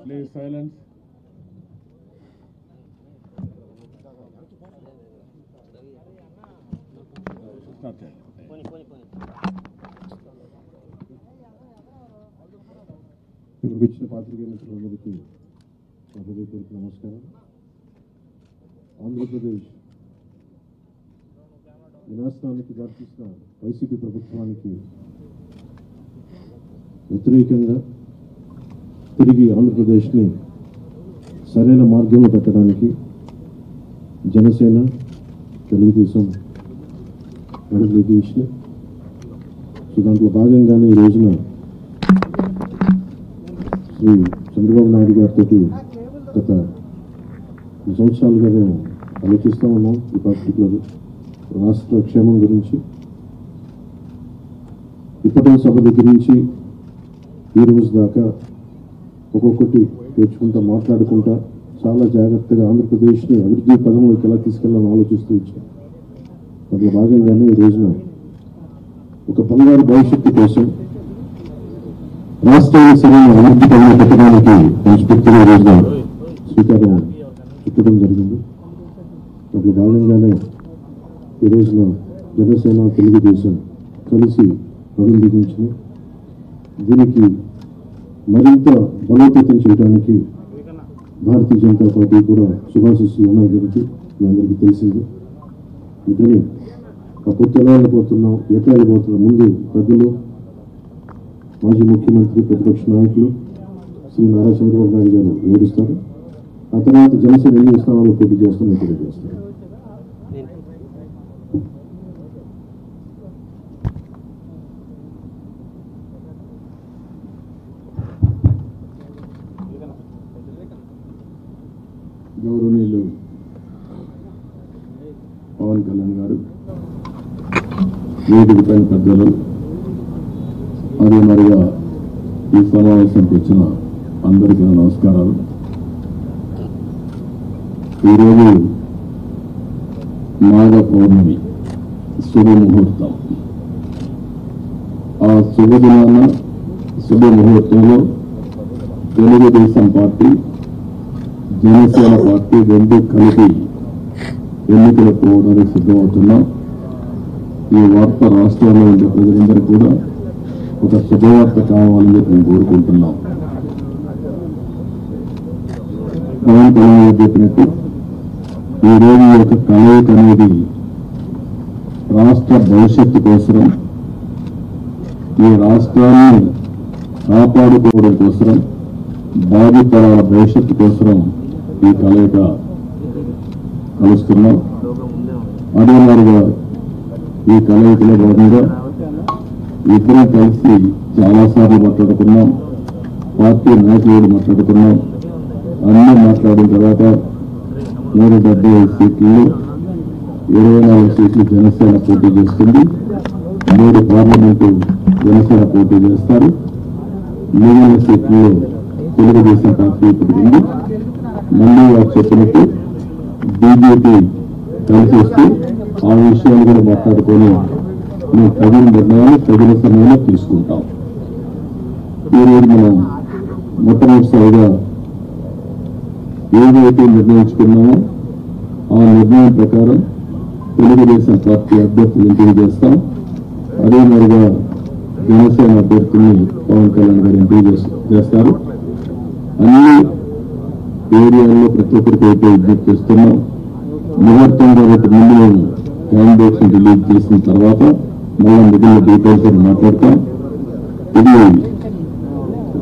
Please silence. Start it. ఇచ్చిన పాత్రికేయ మిత్రులందరికీ హృదయపూర్వక నమస్కారం. ఆంధ్రప్రదేశ్ వినాశనానికి దారితీసిన వైసీపీ ప్రభుత్వానికి వ్యతిరేకంగా తిరిగి ఆంధ్రప్రదేశ్ని సరైన మార్గంలో పెట్టడానికి జనసేన తెలుగుదేశం అడుగులు తీసినాయి. సో దాంట్లో భాగంగానే ఈ రోజున శ్రీ చంద్రబాబు నాయుడు గారితో గత 2 సంవత్సరాలుగా మేము ఆలోచిస్తూ ఉన్నాం. ఈ పర్టికులర్ రాష్ట్ర క్షేమం గురించి ఇప్పటి సభ దగ్గర నుంచి ఈ రోజు దాకా ఒక్కొక్కటి తెచ్చుకుంటా మాట్లాడుకుంటా చాలా జాగ్రత్తగా ఆంధ్రప్రదేశ్ని అభివృద్ధి పదంలోకి ఎలా తీసుకెళ్లాలని ఆలోచిస్తూ వచ్చాం. అందులో భాగంగానే ఈ రోజున ఒక బంగారు భవిష్యత్తు కోసం రాష్ట్రాన్ని సరైన అభివృద్ధి పనులు పెట్టడానికి సంస్కృతిగా రోజున శ్రీకారం చుట్టడం జరిగింది. అందులో భాగంగానే ఈ రోజున జనసేన తెలుగుదేశం కలిసి అడుగు దిగించినాయి. దీనికి మరింత బలోపేతం చేయడానికి భారతీయ జనతా పార్టీ కూడా శుభాశిస్సులు ఉన్నాయి. దీనికి మీ అందరికీ తెలిసింది. అందుకని అప్పుడు ఎలా వెళ్ళిపోతున్నాం, ఎట్లా వెళ్ళిపోతున్నాం, ముందు పెద్దలు మాజీ ముఖ్యమంత్రి ప్రతిపక్ష నాయకులు శ్రీ నారా చంద్రబాబు నాయుడు గారు వివరిస్తారు. ఆ తర్వాత జనసేన ఎన్ని స్థానాల్లో పోటీ చేస్తామో తెలియజేస్తారు. గౌరవనీయులు పవన్ కళ్యాణ్ గారు, వేదిక పైన పెద్దలు, అదే మరిగా ఈ సమావేశానికి వచ్చిన అందరికీ నమస్కారాలు. ఈరోజు మాఘ పౌర్ణమి శుభముహూర్తం. ఆ శుభదినాన శుభముహూర్తంలో తెలుగుదేశం పార్టీ జనసేన పార్టీ రెండు కలిపి ఎన్నికలకు పోవడానికి సిద్ధమవుతున్నాం. ఈ వార్త రాష్ట్రంలో ఉండే ప్రజలందరూ కూడా ఒక శుభవార్త కావాలని మేము కోరుకుంటున్నాం. పవన్ కళ్యాణ్ చెప్పినట్టు ఈరోజు ఒక కలయిక అనేది రాష్ట్ర భవిష్యత్తు కోసం, ఈ రాష్ట్రాన్ని కాపాడుకోవడం కోసం, భావితరాల భవిష్యత్తు కోసం ఈ కలయిక కలుస్తున్నాం. అదే మాదిరిగా ఈ కలయికలో భాగంగా ఇద్దరం కలిసి చాలాసార్లు మాట్లాడుకున్నాం. పార్టీ నాయకులు మాట్లాడుకున్నాం. అన్నీ మాట్లాడిన తర్వాత 175 సీట్లలో 24 సీట్లు జనసేన పోటీ చేస్తుంది. 3 పార్లమెంటు జనసేన పోటీ చేస్తారు. మిగిలిన సీట్లలో తెలుగుదేశం పార్టీ పెరిగింది. మళ్ళీ వారు చెప్పినట్టు బీజేపీ కలిసి వస్తే ఆ విషయాలు కూడా మాట్లాడుకొని మేము తగిన నిర్ణయాలు తగిన సమయంలో తీసుకుంటాం. ఈరోజు మనం మొట్టమొదటిసారిగా ఏదైతే నిర్ణయించుకున్నామో ఆ నిర్ణయం ప్రకారం తెలుగుదేశం పార్టీ అభ్యర్థులు ఎంపిక చేస్తాం. అదే మరిగా జనసేన అభ్యర్థుల్ని పవన్ కళ్యాణ్ గారు ఎంపిక చేస్తారు. అన్ని ఏరియాల్లో ప్రతి ఒక్కరికి అయితే విజ్ఞప్తి చేస్తున్నాం. ముహూర్తం కాబట్టి ముందు మేము క్యాండిడేట్స్ రిలీజ్ చేసిన తర్వాత మళ్ళీ మిగిలిన డీటెయిల్స్ అని మాట్లాడతాం. ఇది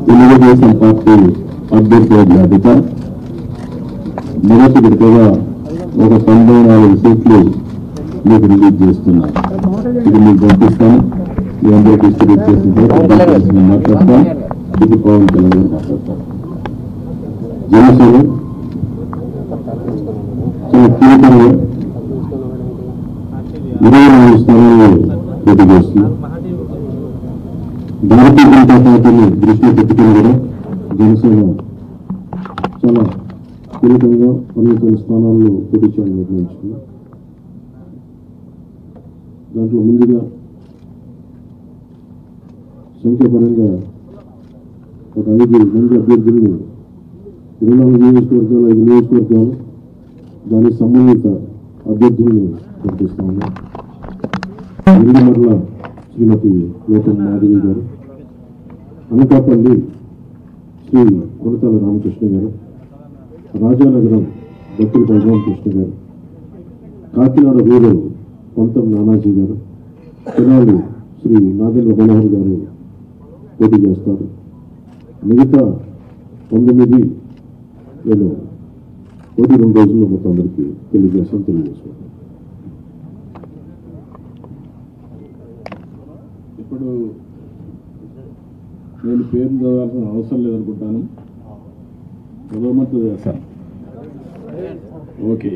తెలుగుదేశం పార్టీ అభ్యర్థుల జాబితా. మొదటి విడతగా ఒక 94 సీట్లు మీకు రిలీజ్ చేస్తున్నాం. ఇది మీకు పంపిస్తాను. మీ అందరూ డిస్ట్రిబ్యూట్ చేసిన తర్వాత మాట్లాడతాం. ఇది పవన్ కళ్యాణ్ గారు మాట్లాడతాం. జనసేన జనసేన చాలా కీలకంగా కొన్ని స్థానాల్లో పోటీ చేయాలని నిర్ణయించుకున్నాం. దాంట్లో ముందుగా సంఖ్యాపరంగా ఒక 5 మంది అభ్యర్థులను 24 నియోజకవర్గాలు 5 నియోజకవర్గాలు దానికి సంబంధిత అభ్యర్థుల్ని ప్రకటిస్తా ఉన్నాం. ఎల్లిమర్ల శ్రీమతి లోకం మాధవి గారు, అనకాపల్లి శ్రీ కొనతాల రామకృష్ణ గారు, రాజానగరం భక్తుల బలరామకృష్ణ గారు, కాకినాడ రూరల్ పంతం నానాజీ గారు, తెనాలి శ్రీ నాగేంద్ర మనోహర్ గారు పోటీ చేస్తారు. మిగతా 19 నేను పోటీ 2 రోజుల్లో మొత్తం అందరికీ తెలియజేసుకుంటాను. ఇప్పుడు నేను పేరు చదవాల్సిన అవసరం లేదనుకుంటాను. చదవమంటూ చేస్తాను. ఓకే,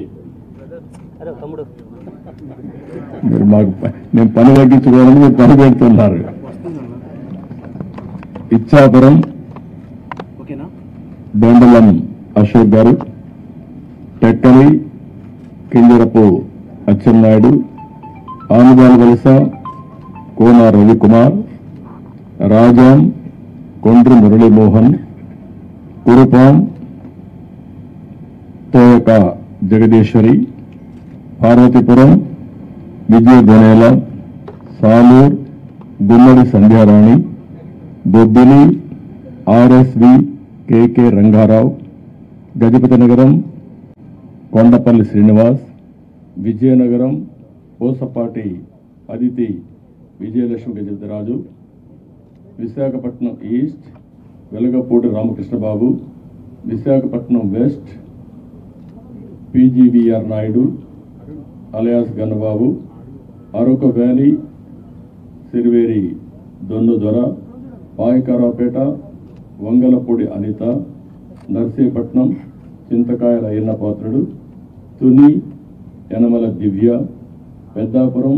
మీరు మాకు నేను పని తగ్గించుకోవడానికి మీరు పని పెడుతున్నారు. Ichchapuram బెండలం Ashok garu, Tekkali Kinjarapu Atchannaidu, Anugala Valasa Kona Ravikumar, Rajam Kondru Muralimohan, Kurupam Toyaka Jagadeeswari, Parvathipuram Vijaya Gonela, Salur Gummadi Sandhyarani, Bobbili RSV KK Rangarao, Gajapathi Nagaram Kondapalli Srinivas, Vizianagaram Pusapati Aditi Vijayalakshmi Gajapathiraju, Visakhapatnam east Velagapudi Ramakrishnababu, Visakhapatnam west PGVR Naidu alias Gannababu, Araku valley Siriveri Donnudora, Payakaraopeta Vangalapudi Anitha, Narsipatnam Chintakayala Ayyannapatrudu, Tuni Yanamala Divya, Peddapuram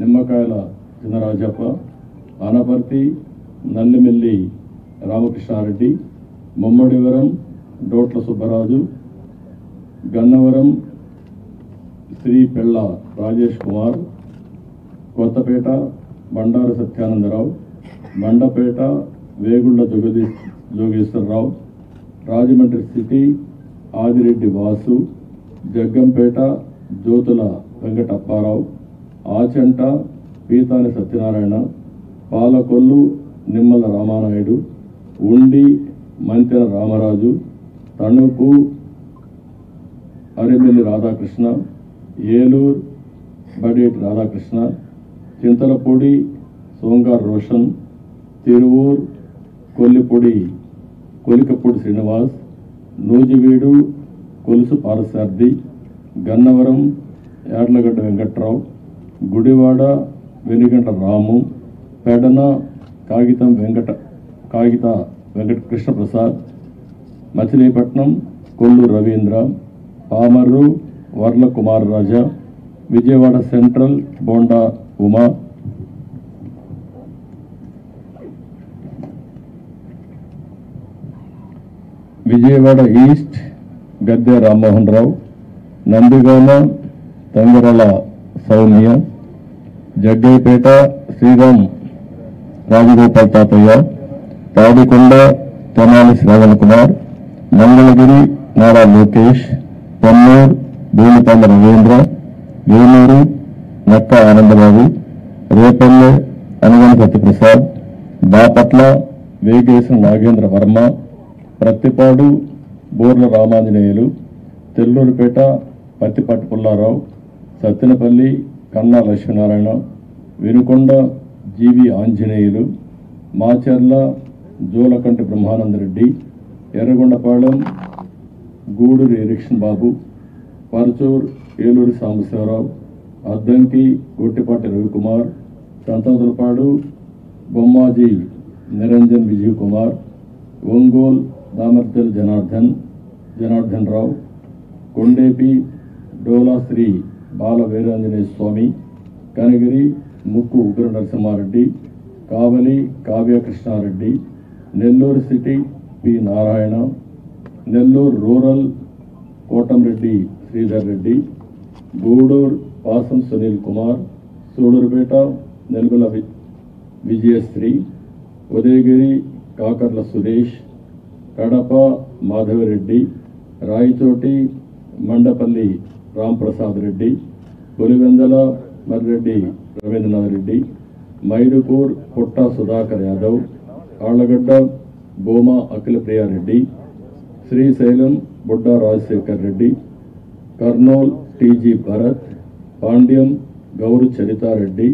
Nimmakayala Chinarajappa, Anaparthi నల్లిమెల్లి Ramakrishna Reddy, Mummidivaram డోట్ల Subbaraju, Gannavaram Shri పెళ్ళ రాజేష్ కుమార్, కొత్తపేట బండారు సత్యానందరావు, మండపేట వేగుళ్ల జోగేశ్వరరావు, రాజమండ్రి సిటీ ఆదిరెడ్డి వాసు, జగ్గంపేట జ్యోతుల వెంకటప్పారావు, ఆచంట పీతాని సత్యనారాయణ, పాలకొల్లు నిమ్మల రామానాయుడు, ఉండి మంతెన రామరాజు, తణుకు అరిమెల్లి రాధాకృష్ణ, ఏలూరు బడేటి రాధాకృష్ణ, చింతలపూడి సోంగార్ రోషన్, తిరువూర్ కొలికపూడి శ్రీనివాస్, నూజివీడు కొలుసు పారసార్థి, గన్నవరం యాడ్లగడ్డ వెంకట్రావు, గుడివాడ వెనిగంట రాము, పెడన కాగిత వెంకట కృష్ణప్రసాద్, మచిలీపట్నం కొల్లు రవీంద్ర, పామర్రు వర్ల కుమార్ రాజా, విజయవాడ సెంట్రల్ బోండా ఉమా, విజయవాడ ఈస్ట్ గద్దె రామ్మోహన్ రావు, నందిగామ తంగరల సౌమ్య, జగ్గైపేట శ్రీరామ్ రాజగోపాల్ తాతయ్య, తాడికొండ తెనాలి శ్రావణ్ కుమార్, మంగళగిరి నారా లోకేష్, పొన్నూరు భూమిపల్ల రవీంద్ర, వేలూరు నక్క ఆనందబాబు, రేపల్లె అనగన సత్యప్రసాద్, బాపట్ల వేగేశ్వర నాగేంద్ర వర్మ, ప్రత్తిపాడు బోర్ల Ramanjaneyulu, తెల్లూరుపేట Pattipati Pullarao, Sattenapalli Kanna Lakshminarayana, Vinukonda GV Anjaneyulu, Macherla Julakanti Brahmanandareddy, Yerragondapalem Guduri Erikshan Babu, Parchur Eluri Sambasivarao, Addanki Gottipati Ravikumar, Santhanuthalapadu Bommaji Niranjan Vijay Kumar, Ongole Damacharla Janardhan Rao, Kondapi Dola Sri Bala Veeranjaneya Swamy, Kanigiri Mukku Ugra Narasimhareddy, Kavali Kavya Krishnareddy, Nellore city P Narayana, Nellore rural Kotamreddy Sridhar Reddy, Gudur Pasam Sunil Kumar, Sullurpeta నెల్గుల Vijayasri, Udayagiri Kakarla Suresh, Kadapa Madhava Reddy, Rayachoti Mandapalli Ramprasad Reddy, Pulivendula Marreddy Rabindranath Reddy, Mydukur Putta Sudhakar Yadav, Allagadda Bhuma Akhila Priya Reddy, Srisailam Budda Rajasekhar Reddy, Kurnool TG Bharath, Panyam Gowru Charitha Reddy,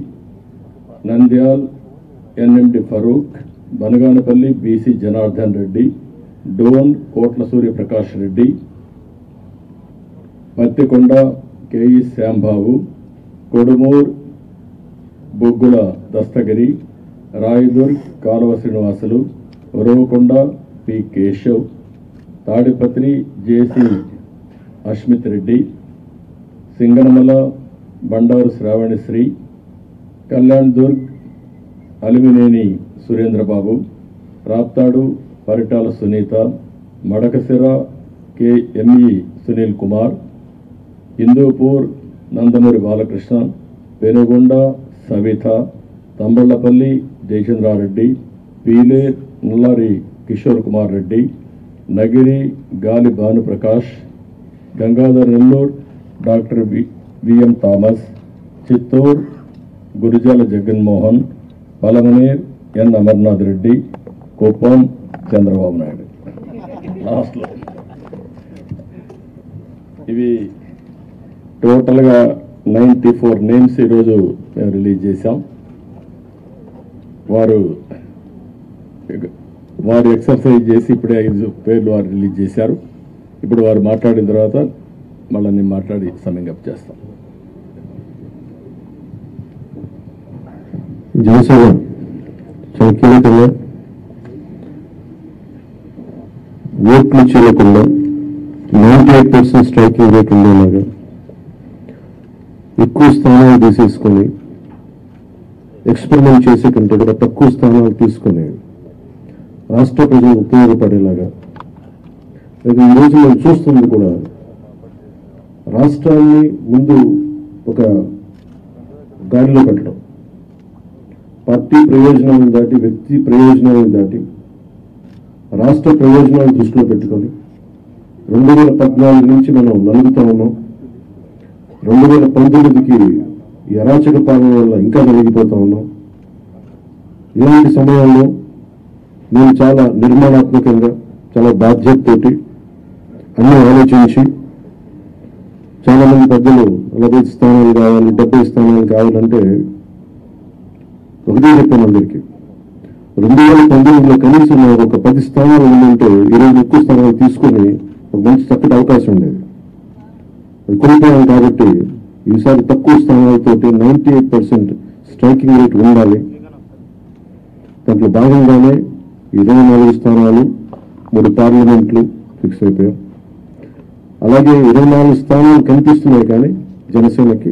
Nandyal NMD Farooq, Banaganapalli BC Janardhan Reddy, Dhone Kotla Suryaprakash Reddy, Pattikonda KE Shyam Babu, Kodumur Boggula Dastagiri, Rayadurg Kaluva Srinivasulu, Uravakonda P Keshav, Tadipatri JC Ashmit Reddy, Singanamala Bandaru Sravani Sri, Kalyan Durg Alimineni Surendra Babu, Raptadu Paritala Sunitha, Madakasira KME Sunil Kumar, Hindupur Nandamuri Balakrishna, Penukonda Savitha, Thamballapalli Jayachandra Reddy, Peele Nallari Kishore Kumar Reddy, Nagari Gali Bhanuprakash, Gangadhar Nellore doctor VM Thomas, Chittoor Gurajala Jaganmohan, Palamaner N Amarnath Reddy, Kuppam Chandrababu Naidu. లాస్ట్లో ఇవి టోటల్గా 94 నేమ్స్ ఈరోజు మేము రిలీజ్ చేశాం. వారు ఎక్సర్సైజ్ చేసి ఇప్పుడే 5 పేర్లు వారు రిలీజ్ చేశారు. ఇప్పుడు వారు మాట్లాడిన తర్వాత మళ్ళీ నేను మాట్లాడి సమ్మింగ్ అప్ చేస్తాం. జనసేన చాలా కీలకంగా ఓట్లు చేయకుండా 98% స్ట్రైకింగ్ రేట్ ఉండేలాగా ఎక్కువ స్థానాలు తీసేసుకొని ఎక్స్పెరిమెంట్ చేసే కంటే కూడా తక్కువ స్థానాలు తీసుకొని రాష్ట్ర ప్రజలకు ఉపయోగపడేలాగా ఈరోజు మనం చూస్తుంది కూడా రాష్ట్రాన్ని ముందు ఒక గాడిలో పెట్టడం, పార్టీ ప్రయోజనాలను దాటి వ్యక్తి ప్రయోజనాలను దాటి రాష్ట్ర ప్రయోజనాలను దృష్టిలో పెట్టుకొని 2014 నుంచి మనం నలుగుతా ఉన్నాం. 2019కి ఈ అరాచక పాలన వల్ల ఇంకా నలిగిపోతా ఉన్నాం. ఇలాంటి సమయంలో నేను చాలా నిర్మాణాత్మకంగా చాలా బాధ్యతతోటి అన్నీ ఆలోచించి చాలామంది పెద్దలు 40 స్థానాలు కావాలి 70 స్థానాలు కావాలంటే ఒకటే చెప్పాను అందరికీ. 2019లో కనీసం ఒక 10 స్థానాలు ఉందంటే ఈరోజు ఎక్కువ స్థానాలు తీసుకొని ఒక మంచి చక్కటి అవకాశం ఉండేది. అది కోల్పోయాం కాబట్టి ఈసారి తక్కువ స్థానాలతోటి 98% స్ట్రైకింగ్ రేట్ ఉండాలి. దాంట్లో భాగంగానే 24 స్థానాలు 3 పార్లమెంట్లు ఫిక్స్ అయిపోయాం. అలాగే 24 స్థానాలు కనిపిస్తున్నాయి కానీ జనసేనకి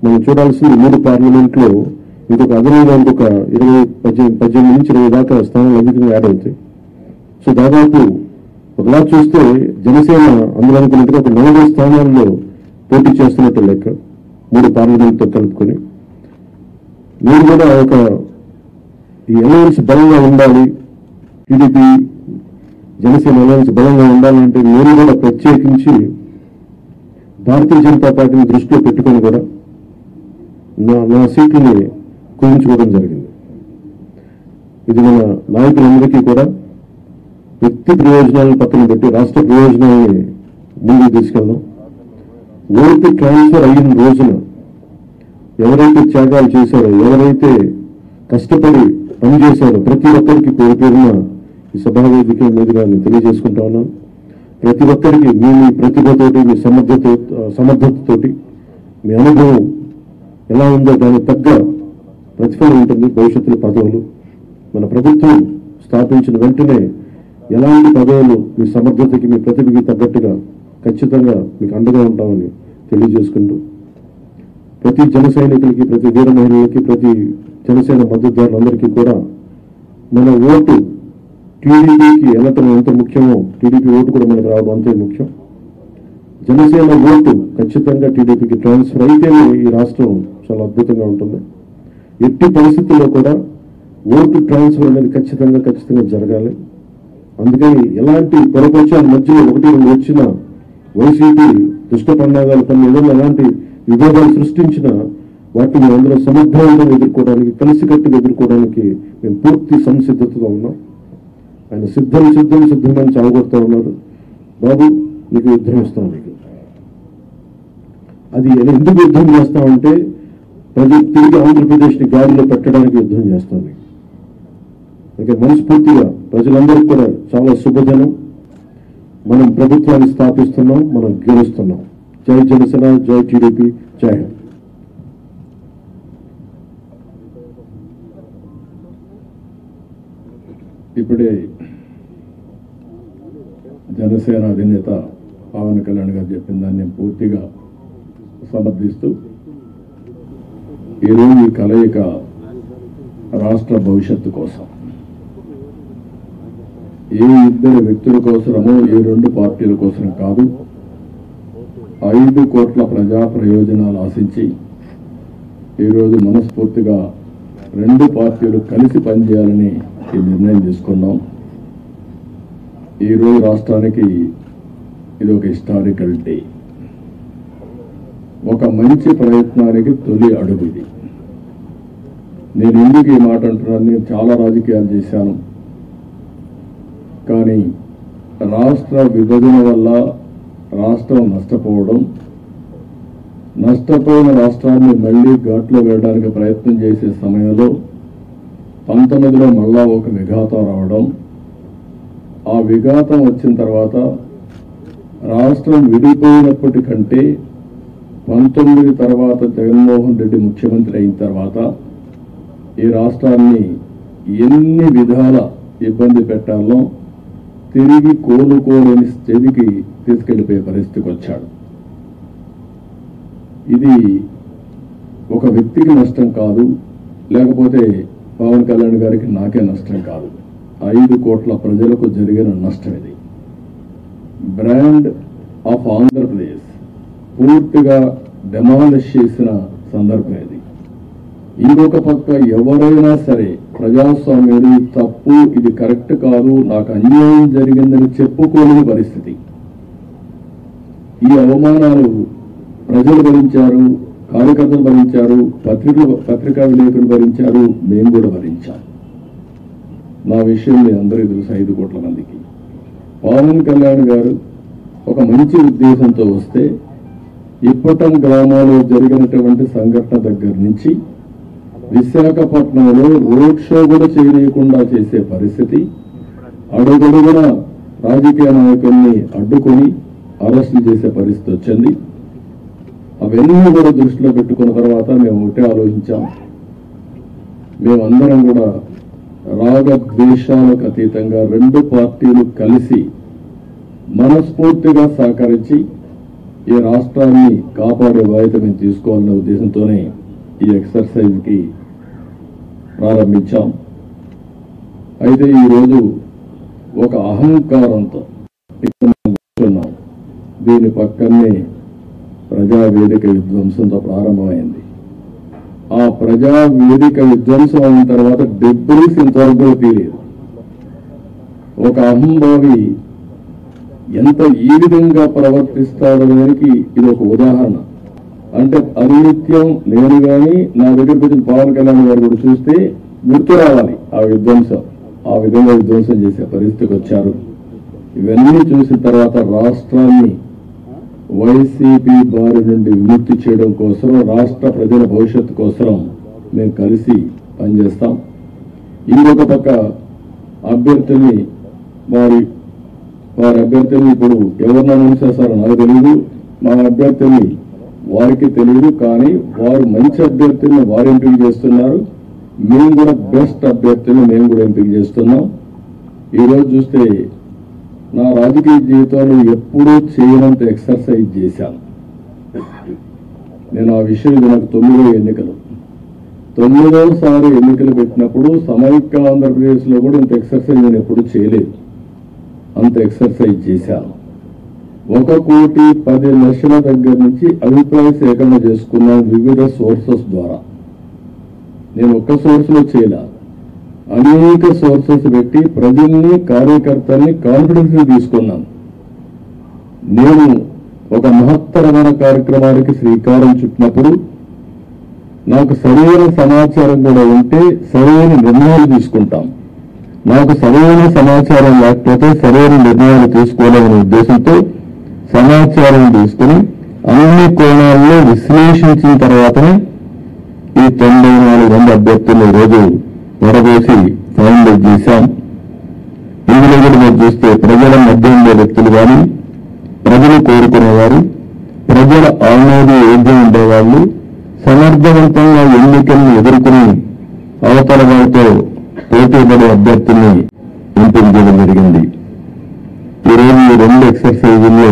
మనం చూడాల్సింది 3 పార్లమెంట్లో ఇంకొక అదనంగా ఇంకొక 18 నుంచి 20 దాకా స్థానాలు అధికంగా యాడ్ అవుతాయి. సో దాదాపు ఒకలా చూస్తే జనసేన అందులో అనుకున్నట్టుగా ఒక 40 స్థానాల్లో పోటీ చేస్తున్నట్టు లెక్క 3 పార్లమెంట్తో కలుపుకొని. నేను కూడా ఒక ఈ అలయన్స్ బలంగా ఉండాలి, టీడీపీ జనసేన అలయన్స్ బలంగా ఉండాలంటే నేను కూడా ప్రత్యేకించి భారతీయ జనతా పార్టీని దృష్టిలో పెట్టుకొని కూడా నా సీట్లని కుదించుకోవడం జరిగింది. ఇది మన నాయకులందరికీ కూడా వ్యక్తి ప్రయోజనాలను పక్కన పెట్టి రాష్ట్ర ప్రయోజనాలని ముందుకు తీసుకెళ్దాం. ఓటు ట్రాన్స్ఫర్ అయిన రోజున ఎవరైతే త్యాగాలు చేశారో, ఎవరైతే కష్టపడి పనిచేశారో ప్రతి ఒక్కరికి పేరు పేరున ఈ సభావేదిక మీదుగా నేను తెలియజేసుకుంటా ఉన్నాను. ప్రతి ఒక్కరికి మీ ప్రతిభతోటి, మీ సమర్థతతోటి, మీ అనుభవం ఎలా ఉందో దానికి తగ్గ ప్రతిఫలం ఉంటుంది. భవిష్యత్తులో పదవులు మన ప్రభుత్వం స్థాపించిన వెంటనే ఎలాంటి పదవులు మీ సమర్థతకి, మీ ప్రతిభకి తగ్గట్టుగా ఖచ్చితంగా మీకు అండగా ఉంటామని తెలియజేసుకుంటూ ప్రతి జన సైనికులకి, ప్రతి వీర మహిళలకి, ప్రతి జనసేన మద్దతుదారులందరికీ కూడా మన ఓటు టీడీపీకి వెళ్ళటం ఎంత ముఖ్యమో టీడీపీ ఓటు కూడా మనకు రావడం అంతే ముఖ్యం. జనసేన ఓటు ఖచ్చితంగా టీడీపీకి ట్రాన్స్ఫర్ అయితేనే ఈ రాష్ట్రం చాలా అద్భుతంగా ఉంటుంది. ఎట్టి పరిస్థితుల్లో కూడా ఓటు ట్రాన్స్ఫర్ అనేది ఖచ్చితంగా జరగాలి. అందుకని ఎలాంటి పొరపక్షాల మధ్యలో 1-2 వచ్చిన వైసీపీ దుష్ట పన్నాగాల పని ఏదైనా ఎలాంటి విభేదాలు సృష్టించినా వాటిని అందరూ సమర్థవంతంగా ఎదుర్కోవడానికి, కలిసికట్టుగా ఎదుర్కోవడానికి మేము పూర్తి సంసిద్ధతగా ఉన్నాం. ఆయన సిద్ధమని చావగొడతా ఉన్నారు. బాబు నీకు యుద్ధం ఇస్తాం, నీకు అది ఎందుకు యుద్ధం చేస్తామంటే ప్రజలు తిరిగి ఆంధ్రప్రదేశ్ని గాడిలో పెట్టడానికి యుద్ధం చేస్తాం. అందుకే మనస్ఫూర్తిగా ప్రజలందరికీ కూడా చాలా శుభదినం. మనం ప్రభుత్వాన్ని స్థాపిస్తున్నాం, మనం గెలుస్తున్నాం. జై జనసేన, జై టీడీపీ, జై హింద్. ఇప్పుడే జనసేన అధినేత పవన్ కళ్యాణ్ గారు చెప్పిన దాన్ని పూర్తిగా సమర్థిస్తూ ఈరోజు ఈ కలయిక రాష్ట్ర భవిష్యత్తు కోసం, ఏ ఇద్దరు వ్యక్తుల కోసమో ఏ 2 పార్టీల కోసం కాదు, 5 కోట్ల ప్రజా ప్రయోజనాలు ఆశించి ఈరోజు మనస్ఫూర్తిగా 2 పార్టీలు కలిసి పనిచేయాలని ఈ నిర్ణయం తీసుకున్నాం. ఈరోజు రాష్ట్రానికి ఇది ఒక హిస్టారికల్ డే, ఒక మంచి ప్రయత్నానికి తొలి అడుగు ఇది. నేను ఎందుకు ఈ మాట అంటున్నాను, నేను చాలా రాజకీయాలు చేశాను, కానీ రాష్ట్ర విభజన వల్ల రాష్ట్రం నష్టపోయిన రాష్ట్రాన్ని మళ్లీ ఘాట్లో వేయడానికి ప్రయత్నం చేసే సమయంలో 19లో మళ్ళా ఒక విఘాతం రావడం, ఆ విఘాతం వచ్చిన తర్వాత రాష్ట్రం విడిపోయినప్పటికంటే 19 తర్వాత జగన్మోహన్ రెడ్డి ముఖ్యమంత్రి అయిన తర్వాత ఈ రాష్ట్రాన్ని ఎన్ని విధాల ఇబ్బంది పెట్టాలో తిరిగి కోలుకోలేని స్థితికి తీసుకెళ్లిపోయే పరిస్థితికి వచ్చాడు. ఇది ఒక వ్యక్తికి నష్టం కాదు, లేకపోతే పవన్ కళ్యాణ్ గారికి నాకే నష్టం కాదు, 5 కోట్ల ప్రజలకు జరిగిన నష్టం. ఇది బ్రాండ్ ఆఫ్ ఆంధ్రప్రదేశ్ పూర్తిగా డెమాలిష్ చేసిన సందర్భం ఇది. ఇంకొక పక్క ఎవరైనా సరే ప్రజాస్వామ్యం తప్పు, ఇది కరెక్ట్ కాదు, నాకు అన్యాయం జరిగిందని చెప్పుకోలేని పరిస్థితి. ఈ అవమానాలు ప్రజలు భరించారు, కార్యకర్తలు భరించారు, పత్రికా విలేకరులు భరించారు, మేము కూడా భరించాం. నా విషయం మీ అందరికీ తెలుసు, 5 కోట్ల మందికి. పవన్ కళ్యాణ్ గారు ఒక మంచి ఉద్దేశంతో వస్తే ఇప్పటం గ్రామాల్లో జరిగినటువంటి సంఘటన దగ్గర నుంచి విశాఖపట్నంలో రోడ్ షో కూడా చేయకుండా చేసే పరిస్థితి, అడుగడుగున రాజకీయ నాయకుల్ని అడ్డుకొని అరెస్టులు చేసే పరిస్థితి వచ్చింది. అవన్నీ కూడా దృష్టిలో పెట్టుకున్న తర్వాత మేము ఒకటే ఆలోచించాం, మేమందరం కూడా రాగద్వేషాలకు అతీతంగా 2 పార్టీలు కలిసి మనస్ఫూర్తిగా సహకరించి ఈ రాష్ట్రాన్ని కాపాడే బాధ్యత మేము తీసుకోవాలనే ఉద్దేశంతోనే ఈ ఎక్సర్సైజ్కి ప్రారంభించాం. అయితే ఈరోజు ఒక అహంకారంతో కూర్చున్నాం. దీని పక్కనే ప్రజావేదిక విధ్వంసంతో ప్రారంభమైంది. ఆ ప్రజావేదిక విధ్వంసం అయిన తర్వాత డెబ్రీస్ ఇంతవరకు కూడా తెలియదు. ఒక అహంభావి ఈ విధంగా ప్రవర్తిస్తాడనేది ఇది ఒక ఉదాహరణ. అంటే అనిత్యం నేను కానీ నా దగ్గరకు వచ్చిన పవన్ కళ్యాణ్ గారు కూడా చూస్తే గుర్తు రావాలి ఆ విధ్వంసం, ఆ విధంగా విధ్వంసం చేసే పరిస్థితికి వచ్చారు. ఇవన్నీ చూసిన తర్వాత రాష్ట్రాన్ని వైసీపీ బారి నుండి విముక్తి చేయడం కోసం, రాష్ట్ర ప్రజల భవిష్యత్తు కోసం మేము కలిసి పనిచేస్తాం. ఇంకొక పక్క అభ్యర్థుల్ని వారి అభ్యర్థుల్ని ఇప్పుడు ఎవరిని అనౌన్స్ చేస్తారో నాకు తెలియదు, మా అభ్యర్థుల్ని వారికి తెలియదు, కానీ వారు మంచి అభ్యర్థుల్ని వారు ఎంపిక చేస్తున్నారు. మేము కూడా బెస్ట్ అభ్యర్థుల్ని మేము కూడా ఎంపిక చేస్తున్నాం. ఈరోజు చూస్తే నా రాజకీయ జీవితంలో ఎప్పుడూ చేయనంత ఎక్సర్సైజ్ చేశాను నేను. ఆ విషయం ఇది నాకు 9వ ఎన్నికలు. 9వసారి ఎన్నికలు పెట్టినప్పుడు సమైక్య ఆంధ్రప్రదేశ్లో కూడా ఇంత ఎక్సర్సైజ్ నేను ఎప్పుడు చేయలేదు. అంత ఎక్సర్సైజ్ చేశాను. 1,10,00,000 దగ్గర నుంచి అభిప్రాయ సేకరణ చేసుకున్నాను వివిధ సోర్సెస్ ద్వారా. నేను ఒక్క సోర్స్లో చేయలే, అనేక సోర్సెస్ పెట్టి ప్రజల్ని కార్యకర్తల్ని కాన్ఫిడెన్స్ తీసుకున్నాను. నేను ఒక మహత్తరమైన కార్యక్రమానికి శ్రీకారం చుట్టినప్పుడు నాకు సరైన సమాచారం కూడా ఉంటే సరైన నిర్ణయాలు తీసుకుంటాం. నాకు సరైన సమాచారం లేకపోతే సరైన నిర్ణయాలు తీసుకోవాలనే ఉద్దేశంతో సమాచారం తీసుకుని అన్ని కోణాల్లో విశ్లేషించిన తర్వాతనే ఈ 94 అభ్యర్థులు ఈరోజు వరవేసి ఫైనలైజ్ చేశాం. ఇందులో కూడా మీరు చూస్తే ప్రజల మధ్య ఉండే వ్యక్తులు కానీ, ప్రజలు కోరుకునేవారు, ప్రజల ఆమోదయోగ్యం ఉండేవాళ్ళు, సమర్థవంతంగా ఎన్నికలను ఎదుర్కొని అవతల వారితో పోటీపడే అభ్యర్థుల్ని ఎంపిక చేయడం జరిగింది. ఈరోజు ఈ 2 ఎక్సర్సైజుల్లో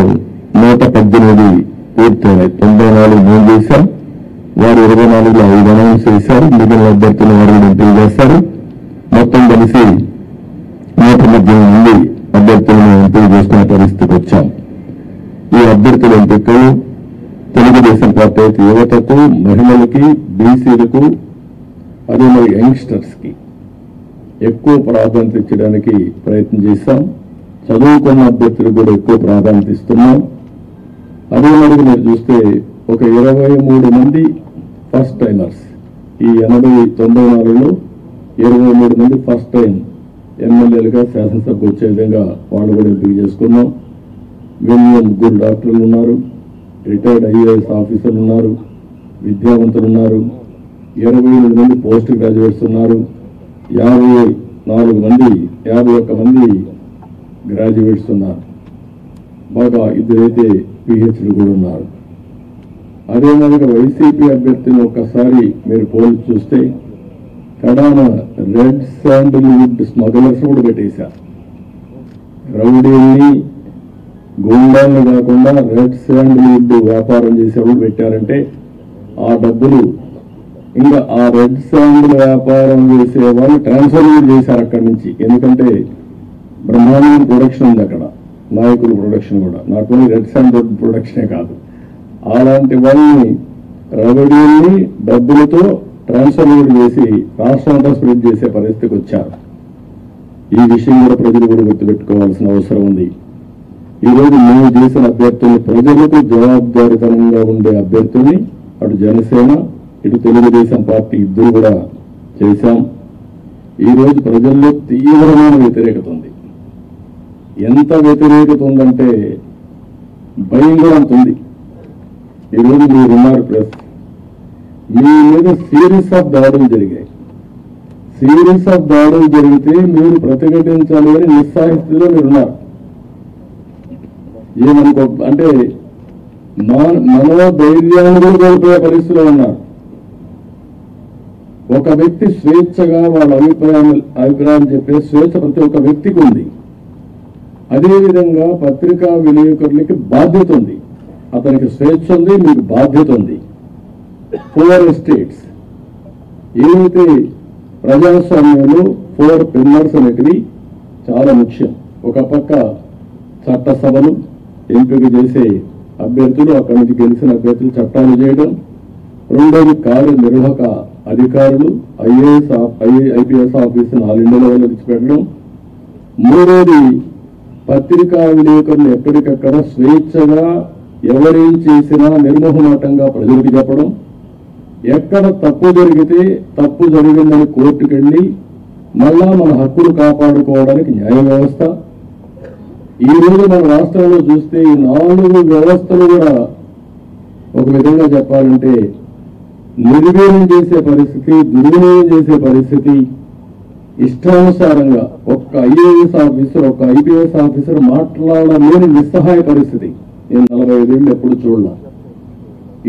118 పూర్తయినాయి. 94 మేము చేశాం, వారు 24లో 5 అనౌన్స్ చేశారు. మిగిలిన అభ్యర్థులు వారు ఎంపిక చేస్తారు. మొత్తం కలిసి 118 అభ్యర్థులను ఎంపిక చేసుకునే పరిస్థితికి వచ్చాం. ఈ అభ్యర్థుల ఎంపికలు తెలుగుదేశం పార్టీ అయితే యువతకు, మహిళలకి, బీసీలకు, అదే మరి యంగ్స్టర్స్ కి ఎక్కువ ప్రాధాన్యత ఇచ్చడానికి ప్రయత్నం చేశాం. చదువుకున్న అభ్యర్థులకు కూడా ఎక్కువ ప్రాధాన్యత ఇస్తున్నాం. అదే మరి మీరు చూస్తే ఒక 23 మంది ఫస్ట్ టైమర్స్, ఈ 94లో 23 మంది ఫస్ట్ టైం ఎమ్మెల్యేలుగా శాసనసభకు వచ్చే విధంగా వాళ్ళు కూడా ఎంపిక చేసుకున్నాం. వీళ్ళు ముగ్గురు డాక్టర్లు ఉన్నారు, రిటైర్డ్ ఐఏఎస్ ఆఫీసర్లు ఉన్నారు, విద్యావంతులు ఉన్నారు, 28 మంది పోస్ట్ గ్రాడ్యుయేట్స్ ఉన్నారు, 51 మంది గ్రాడ్యుయేట్స్ ఉన్నారు, బాగా 2 పిహెచ్డీ కూడా ఉన్నారు. అదే మాదిరిగా వైసీపీ అభ్యర్థిని ఒక్కసారి మీరు పోల్చి చూస్తే కడాన రెడ్ శాండిల్వుడ్ స్మగ్లర్స్ కూడా పెట్టేశారు. రౌడీల్ని, గుండాలను కాకుండా రెడ్ శాండిల్వుడ్ వ్యాపారం చేసేవాళ్ళు పెట్టారంటే ఆ డబ్బులు ఇంకా ఆ రెడ్ శాండిల్ వ్యాపారం చేసే వాళ్ళు ట్రాన్స్ఫర్ చేశారు అక్కడి నుంచి. ఎందుకంటే బ్రహ్మాండం ప్రొడక్షన్ ఉంది అక్కడ, నాయకుల ప్రొడక్షన్ కూడా, నాట్ ఓన్లీ రెడ్ శాండిల్ ప్రొడక్షనే కాదు. అలాంటి వాళ్ళని రౌడీల్ని డబ్బులతో ట్రాన్స్ఫర్ చేసి రాష్ట్రాంతా స్ప్రెడ్ చేసే పరిస్థితికి వచ్చారు. ఈ విషయం కూడా ప్రజలు కూడా గుర్తుపెట్టుకోవాల్సిన అవసరం ఉంది. ఈరోజు మేము చేసిన అభ్యర్థుల్ని, ప్రజలకు జవాబుదారీతనంగా ఉండే అభ్యర్థుల్ని అటు జనసేన ఇటు తెలుగుదేశం పార్టీ ఇద్దరు కూడా చేశాం. ఈరోజు ప్రజల్లో తీవ్రమైన వ్యతిరేకత ఉంది. ఎంత వ్యతిరేకత ఉందంటే భయం కూడా అంత ఉంది. ఈరోజు మీరున్నారు ప్రెస్, మీ మీద సిరీస్ ఆఫ్ దాడులు జరిగాయి. సిరీస్ ఆఫ్ దాడులు జరిగితే మీరు ప్రతిఘటించాలి అని నిస్సహాయస్థితిలో మీరున్నారు. ఏమనుకో అంటే మనలో ధైర్యాన్ని కూడా కోల్పోయే పరిస్థితిలో ఉన్నారు. ఒక వ్యక్తి స్వేచ్ఛగా వాళ్ళ అభిప్రాయం చెప్పే స్వేచ్ఛ ప్రతి ఒక్క వ్యక్తికి ఉంది. అదేవిధంగా పత్రికా విలేకరులకి బాధ్యత ఉంది. అతనికి స్వేచ్ఛ ఉంది, మీకు బాధ్యత ఉంది. 4 ఎస్టేట్స్ ఏవైతే ప్రజాస్వామ్యంలో 4 పిల్లర్స్ అనేటివి చాలా ముఖ్యం. ఒక పక్క చట్టసభలు, ఎంపిక చేసే అభ్యర్థులు, అక్కడి నుంచి గెలిచిన అభ్యర్థులు చట్టాలు చేయడం. రెండోది కార్యనిర్వాహక అధికారులు, ఐపీఎస్ ఆఫీసును ఆల్ ఇండియా లెవెల్లో తెచ్చిపెట్టడం. మూడోది పత్రికా విలేకరులు ఎక్కడికక్కడ స్వేచ్ఛగా ఎవరేం చేసినా నిర్మోహమాటంగా ప్రజలకు చెప్పడం. ఎక్కడ తప్పు జరిగితే తప్పు జరిగిందని కోర్టుకెళ్ళి మళ్ళా మన హక్కులు కాపాడుకోవడానికి న్యాయ వ్యవస్థ. ఈ రోజు మన రాష్ట్రంలో చూస్తే ఈ 4 వ్యవస్థలు కూడా ఒక విధంగా చెప్పాలంటే నిర్వీర్యం చేసే పరిస్థితి, దుర్వినియోగం చేసే పరిస్థితి. ఇష్టానుసారంగా ఒక్క ఐఏఎస్ ఆఫీసర్, ఒక్క ఐపీఎస్ ఆఫీసర్ మాట్లాడలేని నిస్సహాయ పరిస్థితి నేను 45 ఏళ్ళు ఎప్పుడు చూడలే.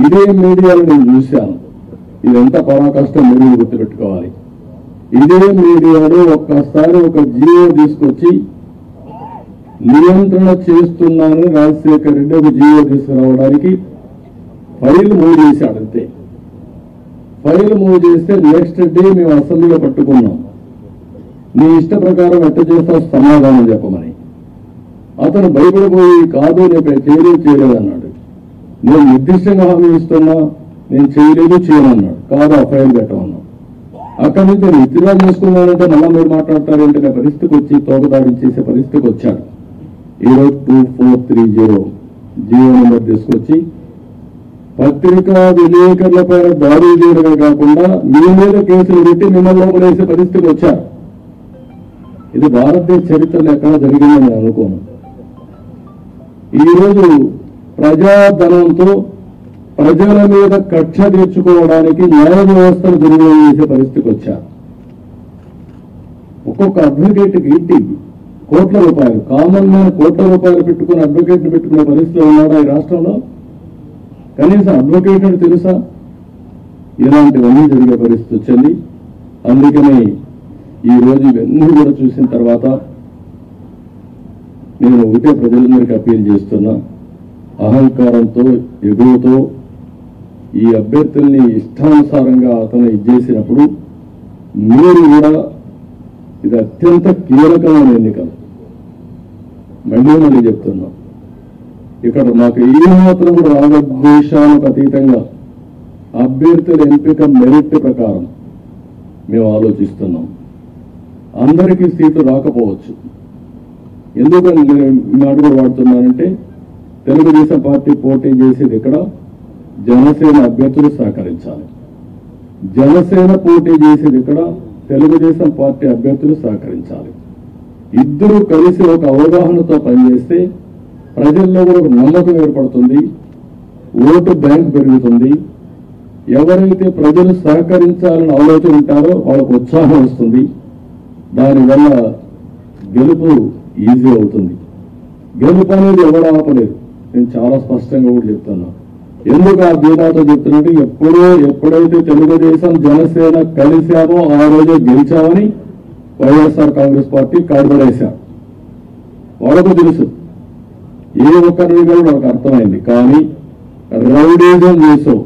ఇదే మీడియాలో నేను చూశాను. ఇదంతా పరాకష్టం మీరు గుర్తుపెట్టుకోవాలి. ఇదే మీడియాలో ఒక్కసారి ఒక జియో తీసుకొచ్చి నియంత్రణ చేస్తున్నానని రాజశేఖర్ రెడ్డి ఒక జియో తీసుకురావడానికి ఫైల్ మూవ్ చేశాడు. అంతే, ఫైల్ మూవ్ చేస్తే నెక్స్ట్ డే మేము అసెంబ్లీలో పట్టుకున్నాం. నీ ఇష్ట ప్రకారం ఎట్ట చేస్తావు సమాధానం చెప్పమని. అతను భయపడిపోయి కాదు నేను చేయలేదు అన్నాడు. నేను నిర్దిష్టంగా హామీ ఇస్తున్నా, నేను చేయనన్నాడు. కాదు ఆ ఫైల్ పెట్టమన్నాడు. అక్కడి నుంచి నేను విత్డ్రా చేసుకున్నానంటే మళ్ళా మీరు మాట్లాడతారంటే నా పరిస్థితికి వచ్చి తోకదాడి చేసే పరిస్థితికి వచ్చాడు. ఈరోజు 2430 జీవో నెంబర్ తీసుకొచ్చి పత్రికా విలేకరుల పైన దాడులు చేయడమే కాకుండా మీ మీద కేసులు పెట్టి మిమ్మల్ని లోపలేసే పరిస్థితికి వచ్చారు. ఇది భారతదేశ చరిత్రలో ఎక్కడ జరిగిందని నేను అనుకోను. ఈరోజు ప్రజాధనంతో ప్రజల మీద కక్ష తీర్చుకోవడానికి న్యాయ వ్యవస్థను దుర్వినియోగం చేసే పరిస్థితికి వచ్చారు. ఒక్కొక్క అడ్వకేట్కి ఇంటి కోట్ల రూపాయలు, కామన్ మ్యాన్ కోట్ల రూపాయలు పెట్టుకుని అడ్వకేట్ని పెట్టుకునే పరిస్థితిలో ఉన్నాడా ఈ రాష్ట్రంలో? కనీసం అడ్వకేట్ అని తెలుసా? ఇలాంటివన్నీ జరిగే పరిస్థితి వచ్చింది. అందుకని ఈరోజు ఇవన్నీ కూడా చూసిన తర్వాత నేను ఒకటే ప్రజలందరికీ అప్పీల్ చేస్తున్నా, అహంకారంతో ఎగువతో ఈ అభ్యర్థుల్ని ఇష్టానుసారంగా అతను ఇచ్చేసినప్పుడు మీరు కూడా ఇది అత్యంత కీలకమైన ఎన్నికలు. మళ్ళీ చెప్తున్నాం, ఇక్కడ మాకు ఏ మాత్రం కూడా రాగద్వేషాలకు అతీతంగా అభ్యర్థుల ఎంపిక మెరిట్ ప్రకారం మేము ఆలోచిస్తున్నాం. అందరికీ సీట్లు రాకపోవచ్చు. ఎందుకని నేను మాట కూడా వాడుతున్నానంటే, తెలుగుదేశం పార్టీ పోటీ చేసేది ఇక్కడ జనసేన అభ్యర్థులు సహకరించాలి. జనసేన పోటీ చేసేది ఇక్కడ తెలుగుదేశం పార్టీ అభ్యర్థులు సహకరించాలి. ఇద్దరు కలిసి ఒక అవగాహనతో పనిచేస్తే ప్రజల్లో కూడా ఒక నమ్మకం ఏర్పడుతుంది, ఓటు బ్యాంక్ పెరుగుతుంది. ఎవరైతే ప్రజలు సహకరించాలని ఆలోచన ఉంటారో వాళ్ళకు ఉత్సాహం వస్తుంది. దానివల్ల గెలుపు ఈజీ అవుతుంది. గెలుపు అనేది ఎవరు ఆపలేదు. నేను చాలా స్పష్టంగా కూడా చెప్తున్నా. ఎందుకు ఆ ధీమాతో చెప్తున్నట్టు, ఎప్పుడైతే తెలుగుదేశం జనసేన కలిశామో ఆ రోజే గెలిచామని వైఎస్ఆర్ కాంగ్రెస్ పార్టీ కాడుపడేశారు. వాళ్ళకు తెలుసు, ఏ ఒక్కరిని కూడా వాళ్ళకి అర్థమైంది. కానీ రౌడీజం చేసావు,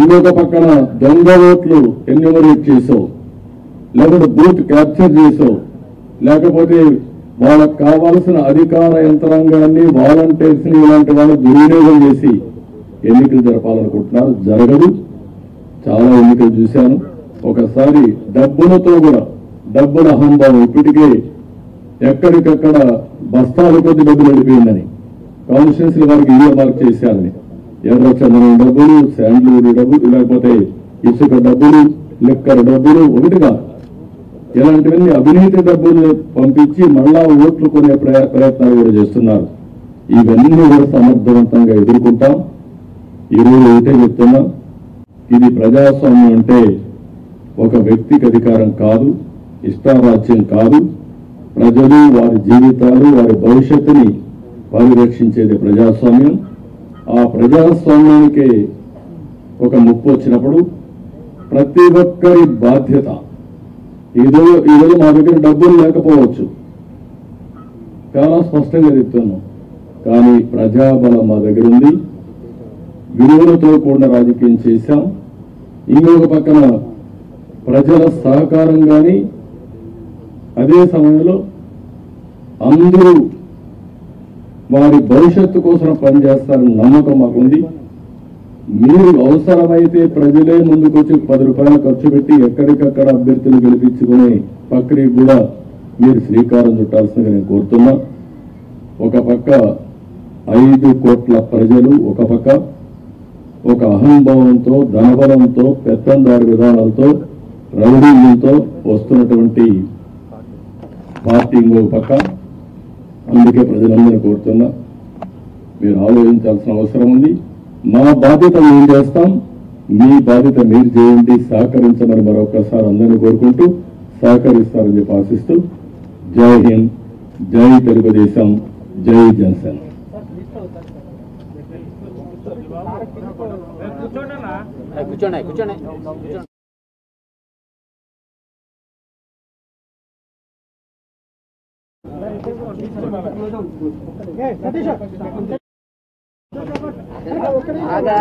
ఇంకొక పక్కన దొంగ ఓట్లు ఎన్యూమరేట్ చేసావు, లేకపోతే బూత్ క్యాప్చర్ చేసావు, లేకపోతే వాళ్ళకు కావాల్సిన అధికార యంత్రాంగాన్ని వాలంటీర్స్ ని ఇలాంటి వాళ్ళు దుర్వినియోగం చేసి ఎన్నికలు జరపాలనుకుంటున్నారు. జరగదు. చాలా ఎన్నికలు చూశాను. ఒకసారి డబ్బులతో కూడా, డబ్బుల అహంభావం ఇప్పటికే ఎక్కడికక్కడ బస్తాల కొద్ది డబ్బులు వెళ్ళిపోయిందని, కాన్స్టిట్యూన్సీ వారికి ఇల్లు మార్క్ చేశారని, ఎర్రచందనం డబ్బులు, శాండ్లూరు డబ్బులు, లేకపోతే ఇసుక డబ్బులు, లిక్కర్ డబ్బులు, ఒకటిగా ఇలాంటివన్నీ అవినీతి డబ్బులు పంపించి మళ్ళా ఓట్లు కొనే ప్రయత్నాలు కూడా చేస్తున్నారు. ఇవన్నీ కూడా సమర్థవంతంగా ఎదుర్కొంటాం. ఈరోజు ఒకటే చెప్తున్నా, ఇది ప్రజాస్వామ్యం అంటే ఒక వ్యక్తికి అధికారం కాదు, ఇష్టారాజ్యం కాదు. ప్రజలు వారి జీవితాలు, వారి భవిష్యత్తుని పరిరక్షించేది ప్రజాస్వామ్యం. ఆ ప్రజాస్వామ్యానికి ఒక ముప్పు వచ్చినప్పుడు ప్రతి ఒక్కరి బాధ్యత. ఈరోజు మా దగ్గర డబ్బులు లేకపోవచ్చు, చాలా స్పష్టంగా చెప్తున్నాం. కానీ ప్రజాబలం మా దగ్గర ఉంది. విలువలతో కూడిన రాజకీయం చేశాం. ఇంకొక పక్కన ప్రజల సహకారం కానీ, అదే సమయంలో అందరూ వారి భవిష్యత్తు కోసం పనిచేస్తారని నమ్మకం మాకుంది. మీరు అవసరమైతే ప్రజలే ముందుకొచ్చి 10 రూపాయలు ఖర్చు పెట్టి ఎక్కడికక్కడ అభ్యర్థులు గెలిపించుకునే ప్రక్రియకు కూడా మీరు శ్రీకారం చుట్టాల్సిందిగా నేను కోరుతున్నా. ఒక పక్క 5 కోట్ల ప్రజలు, ఒక పక్క ఒక అహంభావంతో, ధనబలంతో, పెత్తందారు విధానాలతో, రౌడీలతో వస్తున్నటువంటి పార్టీ ఇంకొక పక్క. అందుకే ప్రజలందరూ కోరుతున్నా, మీరు ఆలోచించాల్సిన అవసరం ఉంది. మా బాధ్యత మేము చేస్తాం, మీ బాధ్యత మీరు చేయండి, సహకరించమని మరొకసారి అందరినీ కోరుకుంటూ సహకరిస్తారని చెప్పి ఆశిస్తూ, జై హింద్, జై తెలుగుదేశం, జై జనసేన. ఆగా